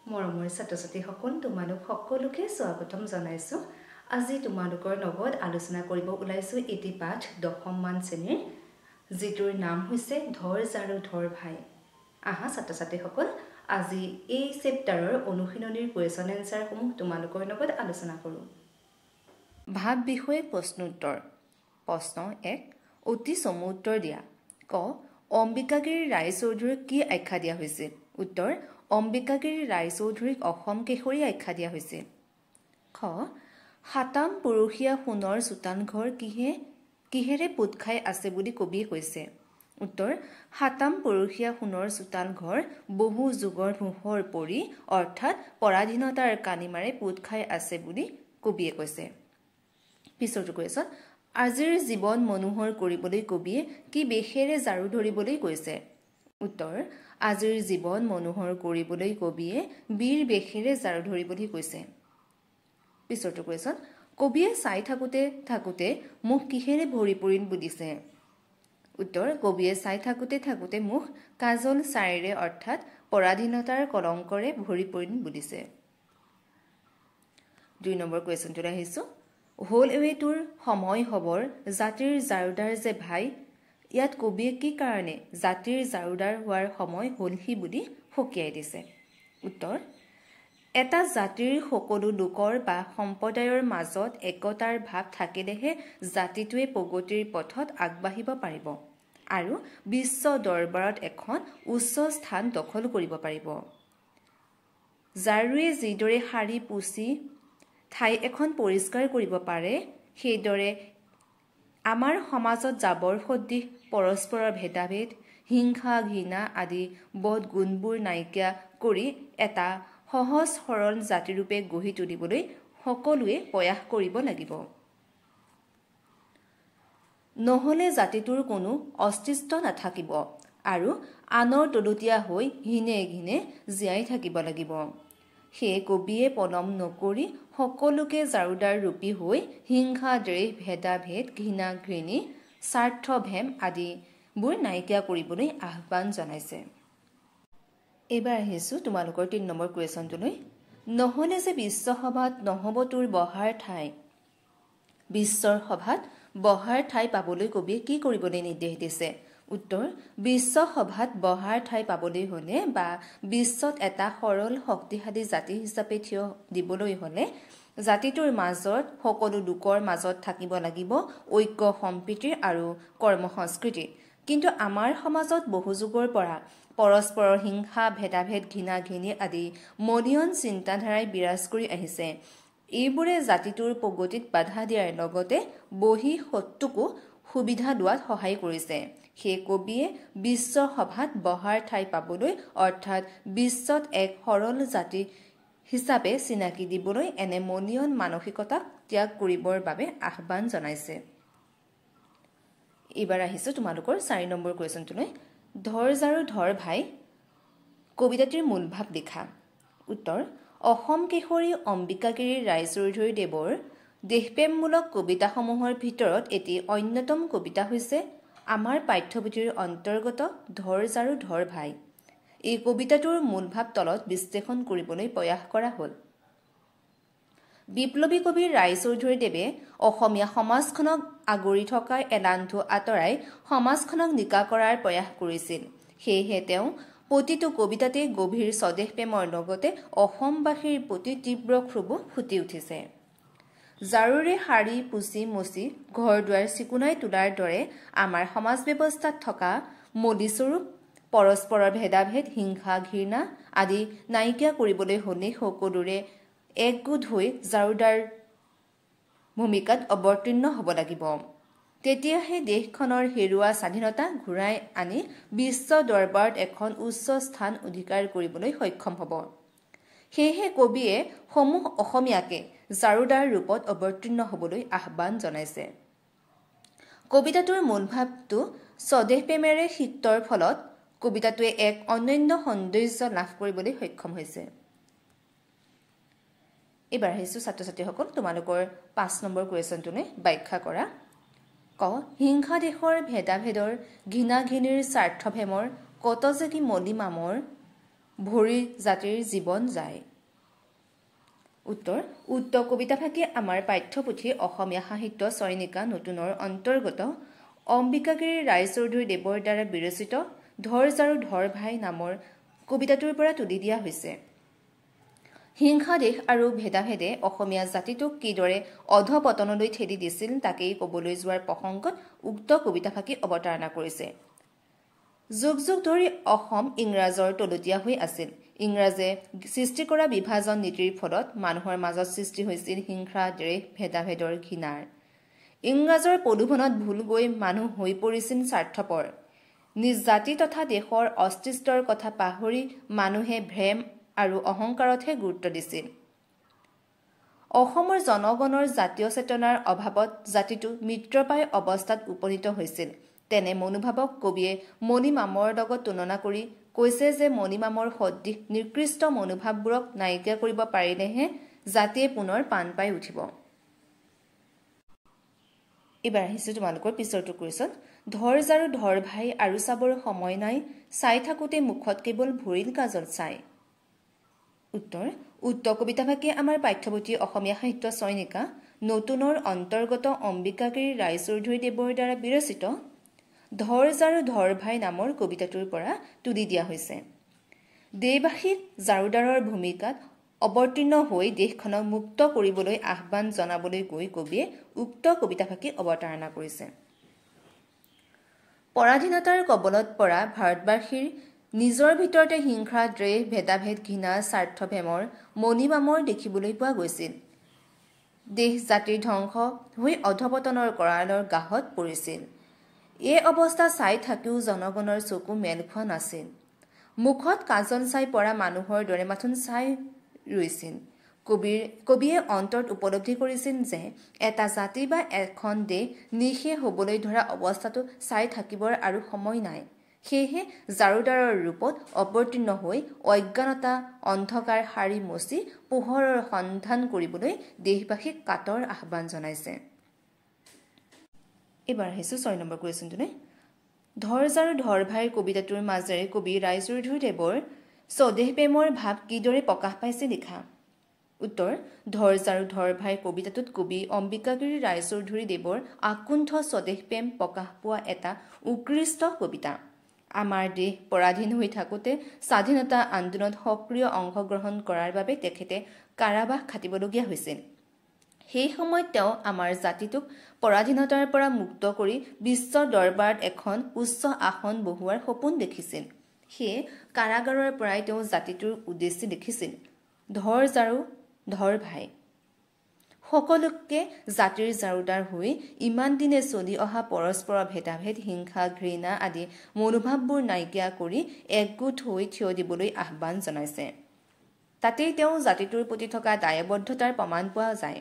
মৰমৰ ছাত্ৰ-ছাত্ৰীসকল তোমালোক সকলোকে স্বাগতম জনাইছো। আজি তোমালোকৰ লগত আলোচনা কৰিব ওলাইছো এটি পাঠ 10ম মান শ্ৰেণীৰ যিটোৰ নাম হৈছে ধৰ জাৰু ধৰ ভাই। আহা ছাত্ৰ-ছাত্ৰীসকল আজি এই চেপ্টাৰৰ অনুশীলনীৰ কুৱেশ্যন এনসাৰ সমূহ তোমালোকৰ লগত আলোচনা কৰো। ভাব বিষয়ে প্ৰশ্ন উত্তৰ। প্ৰশ্ন 1 অতি চমু উত্তৰ দিয়া। ক অম্বিকাগিৰি ৰায়চৌধুৰীক কি আখ্যা দিয়া হৈছিল? উত্তৰ অম্বিকাগিৰি ৰায়চৌধুৰীক অসম কেশৰী আখ্যা দিয়া হৈছিল। খ সাতাম পুৰুষীয়া সোণৰ চোতানঘৰ কিহেৰে পোত খাই আছে বুলি কবিয়ে কৈছে? উত্তৰ সাতাম পুৰুষীয়া সোণৰ চোতানঘৰ বহু যুগৰ ধূসৰ পৰি অৰ্থাৎ পৰাধীনতাৰ কানিমাৰে পোত খাই আছে বুলি কবিয়ে কৈছে। পিছৰটো কুৱেশ্যন আজিৰ জীৱন মনোহৰ কৰিবলৈ কবিয়ে কি বেশেৰে জাৰু ধৰিবলৈ কৈছে? উত্তৰ আজিৰ জীৱন মনোহৰ কৰিবলৈ কবিয়ে বীৰ বেশেৰে জাৰু ধৰিবলৈ কৈছে। পিছৰটো কুৱেশ্যন কবিয়ে চাই থাকোঁতে মুখ কিহেৰে ভৰি পৰিল বুলিছে? উত্তৰ কবিয়ে চাই থাকোঁতে মুখ কাজল ছাইৰে অৰ্থাৎ পৰাধীনতাৰ কলংকৰে ভৰি পৰিল বুলিছে। 2 নম্বৰ কুৱেশ্যনটোলৈ আহিছোঁ। হ'ল এৱে তোৰ সময় হবৰ জাতিৰ জাৰুদাৰ যে ভাই, ইয়াত কবিয়ে কি কাৰণে জাতিৰ জাৰুদাৰ হোৱাৰ সময় হ'লহি বুলি সকীয়াই দিছে? উত্তৰ এটা জাতিৰ সকলো লোকৰ বা সম্প্ৰদায়ৰ মাজত একতাৰ ভাৱ থাকিলেহে জাতিটোৱে প্ৰগতিৰ পথত আগবাঢ়িব পাৰিব আৰু বিশ্ব দৰবাৰত এখন উচ্চ স্থান দখল কৰিব পাৰিব। জাৰুৱে যিদৰে সাৰি পুচি ঠাই এখন পৰিষ্কাৰ কৰিব পাৰে, সেইদৰে আমাৰ সমাজত জাবৰ সদৃশ পৰস্পৰৰ ভেদাভেদ হিংসা ঘৃণা আদি বদ গুণবোৰ নাইকিয়া কৰি এটা সহজ সৰল জাতিৰূপে গঢ়ি তুলিবলৈ সকলোৱে প্ৰয়াস কৰিব লাগিব। নহলে জাতিটোৰ কোনো অস্তিত্ব নাথাকিব আৰু আনৰ তলতীয়া হৈ হীনে ঘীনে জীয়াই থাকিব লাগিব। সেয়ে কবিয়ে পলম নকৰি সকলোকে জাৰুদাৰ ৰূপী হৈ হিংসা দ্বেষ ভেদাভেদ ঘৃণা ঘৃণী স্বাৰ্থ ভেম আদিবোৰ নাইকিয়া কৰিবলৈ আহ্বান জনাইছে। এইবাৰ আহিছোঁ তোমালোকৰ 3 নম্বৰ কুৱেশ্যনটোলৈ। নহলে যে বিশ্বসভাত নহব তোৰ বহাৰ ঠাই। বিশ্বৰ সভাত বহাৰ ঠাই পাবলৈ কবিয়ে কি কৰিবলৈ নিৰ্দেশ দিছে? উত্তৰ বিশ্বসভাত বহাৰ ঠাই পাবলৈ হলে বা বিশ্বত এটা সৰল শক্তিশালী জাতি হিচাপে থিয় দিবলৈ হলে জাতিটোৰ মাজত সকলো লোকৰ মাজত থাকিব লাগিব ঐক্য সম্প্ৰীতি আৰু কৰ্ম সংস্কৃতি। কিন্তু আমাৰ সমাজত বহু যুগৰ পৰা পৰস্পৰৰ হিংসা ভেদাভেদ ঘৃণা ঘৃণী আদি মলিয়ন চিন্তাধাৰাই বিৰাজ কৰি আহিছে। এইবোৰে জাতিটোৰ প্ৰগতিত বাধা দিয়াৰ লগতে বহি শত্ৰুকো সুবিধা লোৱাত সহায় কৰিছে। সেই কবিয়ে বিশ্ব সভাত বহাৰ ঠাই পাবলৈ অৰ্থাৎ বিশ্বত এক সৰল জাতি হিচাপে চিনাকি দিবলৈ এনে মলিয়ন মানসিকতাক ত্যাগ কৰিবৰ বাবে আহ্বান জনাইছে। এইবাৰ আহিছোঁ তোমালোকৰ 4 নম্বৰ কুৱেশ্যনটোলৈ। ধৰ জাৰু ধৰ ভাই কবিতাটিৰ মূল ভাৱ লিখা। উত্তৰ অসম কেশৰী অম্বিকাগিৰি ৰায়চৌধুৰী দেৱৰ দেশপ্ৰেমমূলক কবিতাসমূহৰ ভিতৰত এটি অন্যতম কবিতা হৈছে আমাৰ পাঠ্যপুথিৰ অন্তৰ্গত ধৰ জাৰু ধৰ ভাই। এই কবিতাটোৰ মূল ভাৱ তলত বিশ্লেষণ কৰিবলৈ প্ৰয়াস কৰা হ'ল। বিপ্লৱী কবি ৰায়চৌধুৰী দেৱে অসমীয়া সমাজখনক আগুৰি থকা এলান্ধু আঁতৰাই সমাজখনক নিকা কৰাৰ প্ৰয়াস কৰিছিল। সেয়েহে তেওঁ প্ৰতিটো কবিতাতে গভীৰ স্বদেশ প্ৰেমৰ লগতে অসমবাসীৰ প্ৰতি তীব্ৰ ক্ষোভো ফুটি উঠিছে। জাৰুৰে সাৰি পুচি মচি ঘৰ দুৱাৰ চিকুণাই তোলাৰ দৰে আমাৰ সমাজ ব্যৱস্থাত থকা মলিস্বৰূপ পৰস্পৰৰ ভেদাভেদ হিংসা ঘৃণা আদি নাইকিয়া কৰিবলৈ হলে সকলোৰে একগোট হৈ জাৰুদাৰ ভূমিকাত অৱতীৰ্ণ হ'ব লাগিব। তেতিয়াহে দেশখনৰ হেৰুৱা স্বাধীনতা ঘূৰাই আনি বিশ্ব দৰবাৰত এখন উচ্চ স্থান অধিকাৰ কৰিবলৈ সক্ষম হ'ব। সেয়েহে কবিয়ে সমূহ অসমীয়াকে জাৰুদাৰ ৰূপত অৱতীৰ্ণ হ'বলৈ আহ্বান জনাইছে। কবিতাটোৰ মূল ভাৱটো স্বদেশ প্ৰেমেৰে সিক্তৰ ফলত কবিতাটোৱে এক অনন্য সৌন্দৰ্য লাভ কৰিবলৈ সক্ষম হৈছে। এইবাৰ আহিছোঁ ছাত্ৰ-ছাত্ৰীসকল তোমালোকৰ 5 নম্বৰ কুৱেশ্যনটোলৈ ব্যাখ্যা কৰা। ক হিংসা দেশৰ ভেদাভেদৰ ঘৃণা ঘৃণীৰ স্বাৰ্থভেমৰ কত যে কি মলি মামৰ ভৰি জাতিৰ জীৱন যায়। উত্তৰ উক্ত কবিতাফাঁকি আমাৰ পাঠ্যপুথিৰ অসমীয়া সাহিত্য চয়নিকা নতুনৰ অন্তৰ্গত অম্বিকাগিৰি ৰায়চৌধুৰীদেৱৰ দ্বাৰা বিৰচিত ধৰ জাৰু ধৰ ভাই নামৰ কবিতাটোৰ পৰা তুলি দিয়া হৈছে। হিংসাদেশ আৰু ভেদাভেদে অসমীয়া জাতিটোক কিদৰে অধপতনলৈ ঠেলি দিছিল তাকেই ক'বলৈ যোৱাৰ প্ৰসংগত উক্ত কবিতাফাঁকি অৱতাৰণা কৰিছে। যুগ যুগ ধৰি অসম ইংৰাজৰ তলতীয়া হৈ আছিল। ইংৰাজে সৃষ্টি কৰা বিভাজন নীতিৰ ফলত মানুহৰ মাজত সৃষ্টি হৈছিল হিংসা দ্বেষ ভেদাভেদৰ ঘৃণাৰ। ইংৰাজৰ প্ৰলোভনত ভুল গৈ মানুহ হৈ পৰিছিল স্বাৰ্থপৰ। নিজ জাতি তথা দেশৰ অস্তিত্বৰ কথা পাহৰি মানুহে ভ্ৰেম আৰু অহংকাৰতহে গুৰুত্ব দিছিল। অসমৰ জনগণৰ জাতীয় চেতনাৰ অভাৱত জাতিটো মৃতপ্ৰায় অৱস্থাত উপনীত হৈছিল। তেনে মনোভাৱক কবিয়ে মণিমামৰ লগত তুলনা কৰি কৈছে যে মণিমামৰ সদৃশ নিকৃষ্ট মনোভাৱবোৰক নাইকিয়া কৰিব পাৰিলেহে জাতিয়ে পুনৰ প্ৰাণ পাই উঠিব। এইবাৰ আহিছোঁ তোমালোকৰ পিছৰটো কুৱেশ্যন। ধৰ জাৰু ধৰ ভাই আৰু চাবৰ সময় নাই, চাই থাকোঁতে মুখত কেৱল ভৰিল কাজল চাই। উত্তৰ উক্ত কবিতাফাঁকি আমাৰ পাঠ্যপুথি অসমীয়া সাহিত্য চয়নিকা নতুনৰ অন্তৰ্গত অম্বিকাগিৰি ৰায়চৌধুৰীদেৱৰ দ্বাৰা বিৰচিত ধৰ জাৰু ধৰ ভাই নামৰ কবিতাটোৰ পৰা তুলি দিয়া হৈছে। দেশবাসীক জাৰুদাৰৰ ভূমিকাত অৱতীৰ্ণ হৈ দেশখনক মুক্ত কৰিবলৈ আহ্বান জনাবলৈ গৈ কবিয়ে উক্ত কবিতাফাঁকি অৱতাৰণা কৰিছে। পৰাধীনতাৰ কবলত পৰা ভাৰতবাসীৰ নিজৰ ভিতৰতে হিংসা দ্বেষ ভেদাভেদ ঘৃণা স্বাৰ্থভেমৰ মণিমামৰ দেখিবলৈ পোৱা গৈছিল। দেশ জাতিৰ ধ্বংস হৈ অধপতনৰ কৰালৰ গাহত পৰিছিল। এই অৱস্থা চাই থাকিও জনগণৰ চকু মেল খোৱা নাছিল। মুখত কাজল চাই পৰা মানুহৰ দৰে মাথোন চাই ৰৈছিল। কবিয়ে অন্তৰত উপলব্ধি কৰিছিল যে এটা জাতি বা এখন দেশ নিঃশেষ হ'বলৈ ধৰা অৱস্থাটো চাই থাকিবৰ আৰু সময় নাই। সেয়েহে জাৰুদাৰৰ ৰূপত অৱতীৰ্ণ হৈ অজ্ঞানতা অন্ধকাৰ সাৰি মচি পোহৰৰ সন্ধান কৰিবলৈ দেশবাসীক কাতৰ আহ্বান জনাইছে। এইবাৰ আহিছোঁ 6 নম্বৰ কুৱেশ্যনটোলৈ। ধৰ জাৰু ধৰ ভাই কবিতাটোৰ মাজেৰে কবি ৰায়চৌধুৰীদেৱৰ স্বদেশ প্ৰেমৰ ভাৱ কিদৰে প্ৰকাশ পাইছে লিখা। উত্তৰ ধৰ জাৰু ধৰ ভাই কবিতাটোত কবি অম্বিকাগিৰি ৰায়চৌধুৰীদেৱৰ আকুণ্ঠ স্বদেশ প্ৰেম প্ৰকাশ পোৱা এটা উৎকৃষ্ট কবিতা। আমাৰ দেশ পৰাধীন হৈ থাকোঁতে স্বাধীনতা আন্দোলনত সক্ৰিয় অংশগ্ৰহণ কৰাৰ বাবে তেখেতে কাৰাবাস খাটিবলগীয়া হৈছিল। সেই সময়ত তেওঁ আমাৰ জাতিটোক পৰাধীনতাৰ পৰা মুক্ত কৰি বিশ্ব দৰবাৰত এখন উচ্চ আসন বহুৱাৰ সপোন দেখিছিল। সেয়ে কাৰাগাৰৰ পৰাই তেওঁ জাতিটোৰ উদ্দেশ্যে লিখিছিল ধৰ জাৰু ধৰ ভাই। সকলোকে জাতিৰ জাৰুদাৰ হৈ ইমান দিনে চলি অহা পৰস্পৰৰ ভেদাভেদ হিংসা ঘৃণা আদি মনোভাৱবোৰ নাইকিয়া কৰি একগোট হৈ থিয় দিবলৈ আহ্বান জনাইছে। তাতেই তেওঁ জাতিটোৰ প্ৰতি থকা দায়বদ্ধতাৰ প্ৰমাণ পোৱা যায়।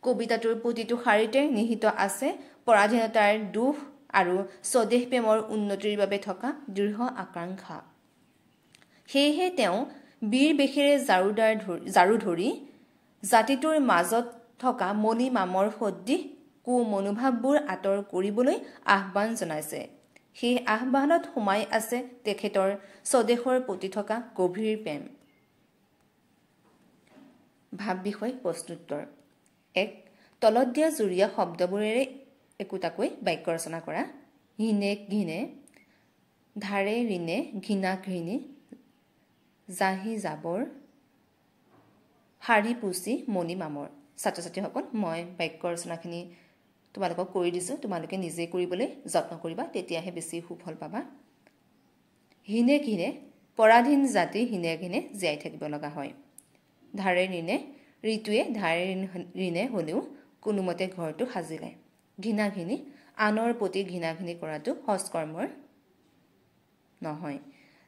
কবিতাটোৰ প্ৰতিটো শাৰীতে নিহিত আছে পৰাধীনতাৰ দুখ আৰু স্বদেশ প্ৰেমৰ উন্নতিৰ বাবে থকা দৃঢ় আকাংক্ষা। সেয়েহে তেওঁ বীৰ বেশেৰে জাৰু ধৰি জাতিটোৰ মাজত থকা মণিমামৰ সদৃশ কুমনোভাৱবোৰ আঁতৰ কৰিবলৈ আহ্বান জনাইছে। সেই আহ্বানত সোমাই আছে তেখেতৰ স্বদেশৰ প্ৰতি থকা গভীৰ প্ৰেম। ভাৱ বিষয় প্ৰশ্নোত্তৰ। 1. তলত দিয়া জুৰীয়া শব্দবোৰেৰে একোটাকৈ বাক্য ৰচনা কৰা। হিনে ঘিনে ধাৰে ঋণে ঘৃণা ঘৃণী জাহি জাবৰ শাৰী পুচি মণিমামৰ। ছাত্ৰ ছাত্ৰীসকল মই বাক্য ৰচনাখিনি তোমালোকক কৰি দিছোঁ, তোমালোকে নিজে কৰিবলৈ যত্ন কৰিবা, তেতিয়াহে বেছি সুফল পাবা। হিনে ঘিনে পৰাধীন জাতি হিনে ঘিনে জীয়াই থাকিব লগা হয়। ধাৰে ঋণে ঋতুৱে ধাৰে ঋণে হ'লেও কোনোমতে ঘৰটো সাজিলে। ঘৃণা ঘিণী আনৰ প্ৰতি ঘৃণা ঘিণী কৰাটো সৎকৰ্মৰ নহয়।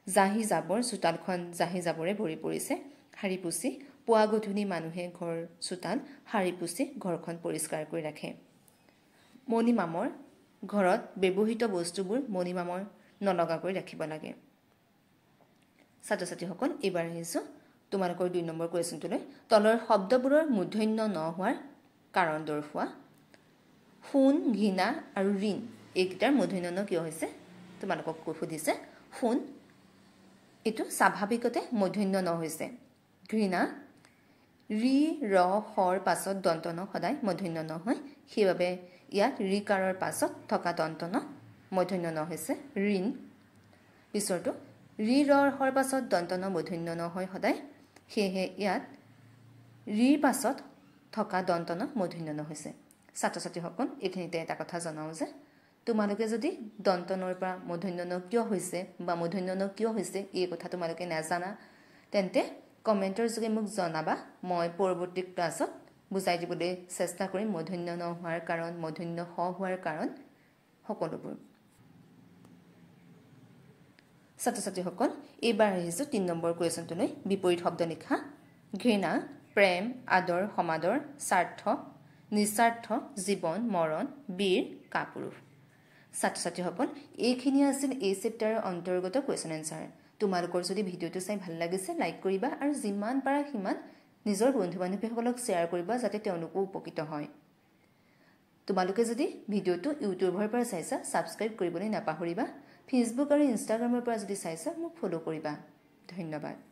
জাহি জাবৰ চোতালখন জাহি জাবৰে ভৰি পৰিছে। শাৰী পুচি পুৱা গধূলি মানুহে ঘৰ চোতাল শাৰী পুচি ঘৰখন পৰিষ্কাৰ কৰি ৰাখে। মণিমামৰ ঘৰত ব্যৱহৃত বস্তুবোৰ মণিমামৰ নলগাকৈ ৰাখিব লাগে। ছাত্ৰ ছাত্ৰীসকল এইবাৰ আহিছোঁ তোমালোকৰ 2 নম্বৰ কুৱেশ্যনটোলৈ। তলৰ শব্দবোৰৰ মূৰ্ধন্য ন হোৱাৰ কাৰণ দৰ্শোৱা। সোণ ঘৃণা আৰু ঋণ এইকেইটাৰ মূৰ্ধন্য ন কিয় হৈছে তোমালোকক সুধিছে। সোণ এইটো স্বাভাৱিকতে মূৰ্ধন্য ন হৈছে ঘৃণা ৰি ৰ হৰ পাছত দন্ত ন সদায় মূৰ্ধন্য ন হয় সেইবাবে ইয়াত ৰিকাৰৰ পাছত থকা দন্ত ন মূৰ্ধন্য ন হৈছে ঋণ পিছৰটো ৰি ৰৰ হৰ পাছত দন্ত ন মূৰ্ধন্য ন হয় সদায় সেয়েহে ইয়াত ৰিৰ পাছত থকা দন্ত ন মূৰ্ধন্য ন হৈছে ছাত্ৰ ছাত্ৰীসকল এইখিনিতে এটা কথা জনাও যে তোমালোকে যদি দন্ত নৰ পৰা মূৰ্ধন্য ন কিয় হৈছে বা মূৰ্ধন্য ন কিয় হৈছে এই কথা তোমালোকে নাজানা তেন্তে কমেন্টৰ যোগে মোক জনাবা মই পৰৱৰ্তী ক্লাছত বুজাই দিবলৈ চেষ্টা কৰিম মূৰ্ধন্য ন হোৱাৰ কাৰণ মূৰ্ধন্য হ হোৱাৰ কাৰণ সকলোবোৰ ছাত্ৰ ছাত্ৰীসকল এইবাৰ আহিছো 3 নম্বৰ কুৱেশ্যনটোলৈ বিপৰীত শব্দ লিখা ঘৃণা প্ৰেম আদৰ সমাদৰ স্বাৰ্থ নিস্বাৰ্থ জীৱন মৰণ বীৰ কাপুৰুষ ছাত্ৰ ছাত্ৰীসকল এইখিনি আছিল এই চেপ্টাৰৰ অন্তৰ্গত কুৱেশ্যন এনসাৰ তোমালোকৰ যদি ভিডিঅটো চাই ভাল লাগিছে লাইক কৰিবা আৰু যিমান পাৰা সিমান নিজৰ বন্ধু বান্ধৱীসকলক শ্বেয়াৰ কৰিবা যাতে তেওঁলোকো উপকৃত হয় তোমালোকে যদি ভিডিঅটো ইউটিউবৰ পৰা চাইছা সাবস্ক্ৰাইব কৰিবলৈ নাপাহৰিবা ফেসবুক আৰু ইনষ্টাগ্ৰামৰ পৰা যদি চাইছা মোক ফলো কৰিবা ধন্যবাদ